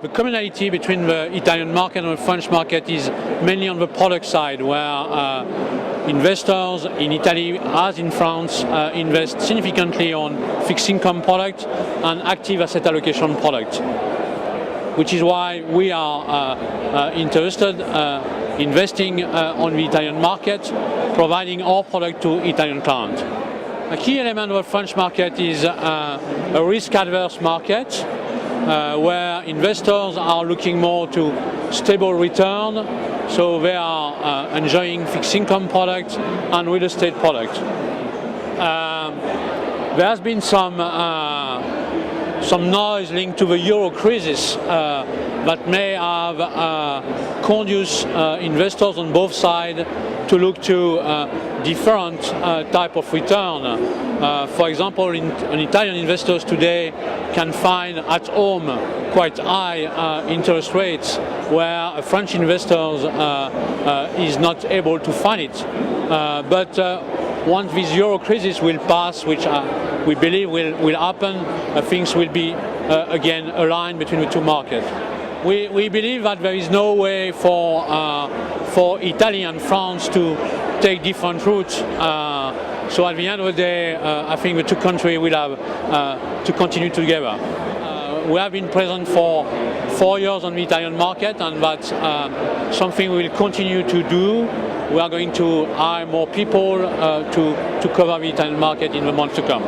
The commonality between the Italian market and the French market is mainly on the product side, where investors in Italy, as in France, invest significantly on fixed income product and active asset allocation product, which is why we are interested investing on the Italian market, providing our product to Italian clients. A key element of the French market is a risk-adverse market, where investors are looking more to stable return, so they are enjoying fixed income products and real estate products. There has been some noise linked to the euro crisis that may have conduced investors on both sides to look to different type of return. For example, Italian investors today can find at home quite high interest rates, where French investors is not able to find it. But once this euro crisis will pass, which we believe will happen, things will be again aligned between the two markets. We believe that there is no way for Italy and France to take different routes. So at the end of the day, I think the two countries will have to continue together. We have been present for 4 years on the Italian market, and that's something we will continue to do. We are going to hire more people to cover the Italian market in the months to come.